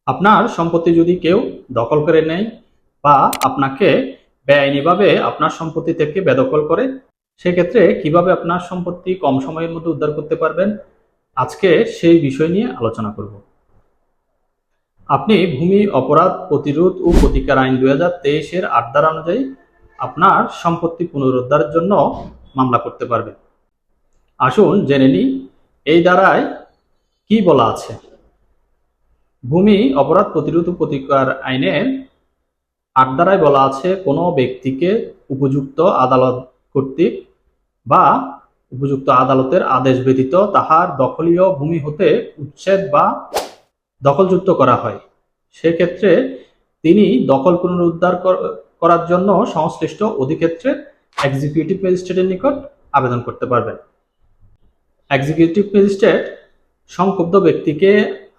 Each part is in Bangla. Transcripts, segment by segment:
আপনার সম্পত্তি যদি কেউ দখল করে নেয় বা আপনাকে বেআইনিভাবে আপনার সম্পত্তি থেকে বেদখল করে, সেক্ষেত্রে কিভাবে আপনার সম্পত্তি কম সময়ের মধ্যে উদ্ধার করতে পারবেন, আজকে সেই বিষয় নিয়ে আলোচনা করব। আপনি ভূমি অপরাধ প্রতিরোধ ও প্রতিকার আইন 2023-এর 8 ধারা অনুযায়ী আপনার সম্পত্তি পুনরুদ্ধারের জন্য মামলা করতে পারবেন। আসুন জেনে নিই এই ধারায় কি বলা আছে। ভূমি অপরাধ প্রতিরোধ ও প্রতিকার আইনের 8 ধারায় বলা আছে, কোনো ব্যক্তিকে উপযুক্ত আদালত কর্তৃক বা উপযুক্ত আদালতের আদেশ ব্যতীত তাহার দখলীয় ভূমি হতে উচ্ছেদ বা দখলযুক্ত করা হয়, সেক্ষেত্রে তিনি দখল পুনরুদ্ধার করার জন্য সংশ্লিষ্ট অধিক্ষেত্রের এক্সিকিউটিভ ম্যাজিস্ট্রেটের নিকট আবেদন করতে পারবেন। এক্সিকিউটিভ ম্যাজিস্ট্রেট সংক্ষুব্ধ ব্যক্তিকে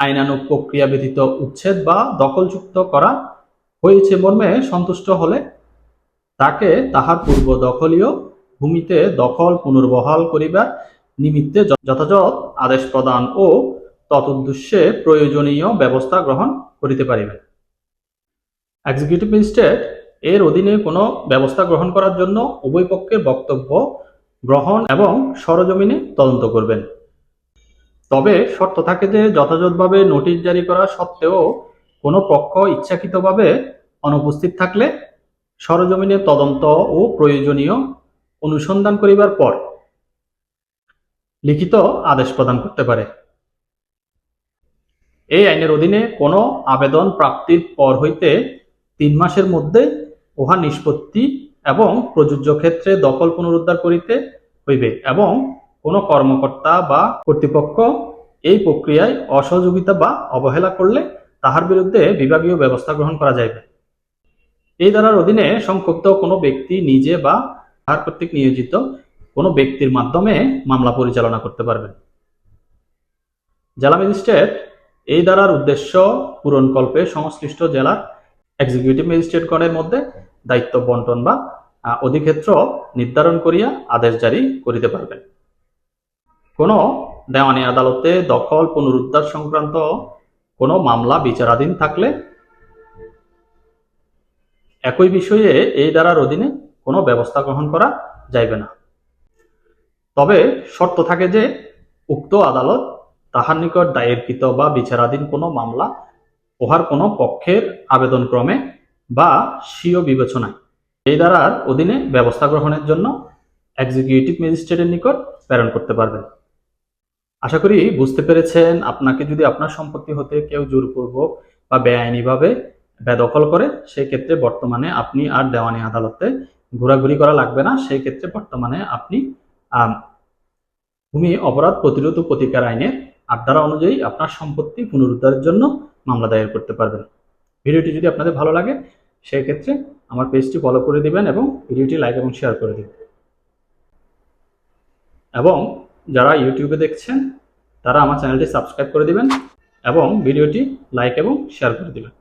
আইনানুগ প্রক্রিয়া ব্যতীত উচ্ছেদ বা দখলযুক্ত করা হয়েছে মর্মে সন্তুষ্ট হলে তাকে তাহার পূর্ব দখলীয় ভূমিতে দখল পুনর্বহাল করিবার নিমিত্তে যথাযথ আদেশ প্রদান ও তদুদ্দেশ্যে প্রয়োজনীয় ব্যবস্থা গ্রহণ করিতে পারিবেন। এক্সিকিউটিভ ম্যাজিস্ট্রেট এর অধীনে কোনো ব্যবস্থা গ্রহণ করার জন্য উভয় পক্ষের বক্তব্য গ্রহণ এবং সরজমিনে তদন্ত করবেন। তবে শর্ত থাকে যে যথাযথভাবে নোটিশ জারি করা সত্ত্বেও কোনো পক্ষ ইচ্ছাকৃতভাবে অনুপস্থিত থাকলে সরজমিনে তদন্ত ও প্রয়োজনীয় অনুসন্ধান করিবার পর লিখিত আদেশ প্রদান করতে পারে। এই আইনের অধীনে কোনো আবেদন প্রাপ্তির পর হইতে 3 মাসের মধ্যে উহা নিষ্পত্তি এবং প্রযোজ্য ক্ষেত্রে দখল পুনরুদ্ধার করিতে হইবে এবং কোনো কর্মকর্তা বা কর্তৃপক্ষ এই প্রক্রিয়ায় অসহযোগিতা বা অবহেলা করলে তাহার বিরুদ্ধে বিভাগীয় ব্যবস্থা গ্রহণ করা যাইবে। এই ধারার অধীনে সংক্ষুব্ধ কোনো ব্যক্তি নিজে বা তাহার কর্তৃক নিয়োজিত কোনো ব্যক্তির মাধ্যমে মামলা পরিচালনা করতে পারবেন। জেলা ম্যাজিস্ট্রেট এই ধারার উদ্দেশ্য পূরণকল্পে সংশ্লিষ্ট জেলার এক্সিকিউটিভ ম্যাজিস্ট্রেটগণের মধ্যে দায়িত্ব বন্টন বা অধিক্ষেত্র নির্ধারণ করিয়া আদেশ জারি করিতে পারবেন। কোনো দেওয়ানি আদালতে দখল পুনরুদ্ধার সংক্রান্ত কোনো মামলা বিচারাধীন থাকলে একই বিষয়ে এই ধারার অধীনে কোনো ব্যবস্থা গ্রহণ করা যাইবে না। তবে শর্ত থাকে যে উক্ত আদালত তাহার নিকট দায়েরকৃত বা বিচারাধীন কোনো মামলা উহার কোনো পক্ষের আবেদনক্রমে বা স্বীয় বিবেচনায় এই ধারার অধীনে ব্যবস্থা গ্রহণের জন্য এক্সিকিউটিভ ম্যাজিস্ট্রেটের নিকট প্রেরণ করতে পারবেন। আশা করি বুঝতে পেরেছেন। আপনাকে যদি আপনার সম্পত্তি হতে কেউ জোরপূর্বক বা বেআইনিভাবে বেদখল করে, সেই ক্ষেত্রে বর্তমানে আপনি আর দেওয়ানি আদালতে ঘোরাঘুরি করা লাগবে না। সেই ক্ষেত্রে বর্তমানে আপনি ভূমি অপরাধ প্রতিরোধ ও প্রতিকার আইনের 8 ধারা অনুযায়ী আপনার সম্পত্তি পুনরুদ্ধারের জন্য মামলা দায়ের করতে পারবেন। ভিডিওটি যদি আপনাদের ভালো লাগে সেই ক্ষেত্রে আমার পেজটি ফলো করে দিবেন এবং ভিডিওটি লাইক এবং শেয়ার করে দিবেন। এবং যারা ইউটিউবে দেখছেন তারা আমার চ্যানেলটি সাবস্ক্রাইব করে দিবেন এবং ভিডিওটি লাইক এবং শেয়ার করে দিবেন।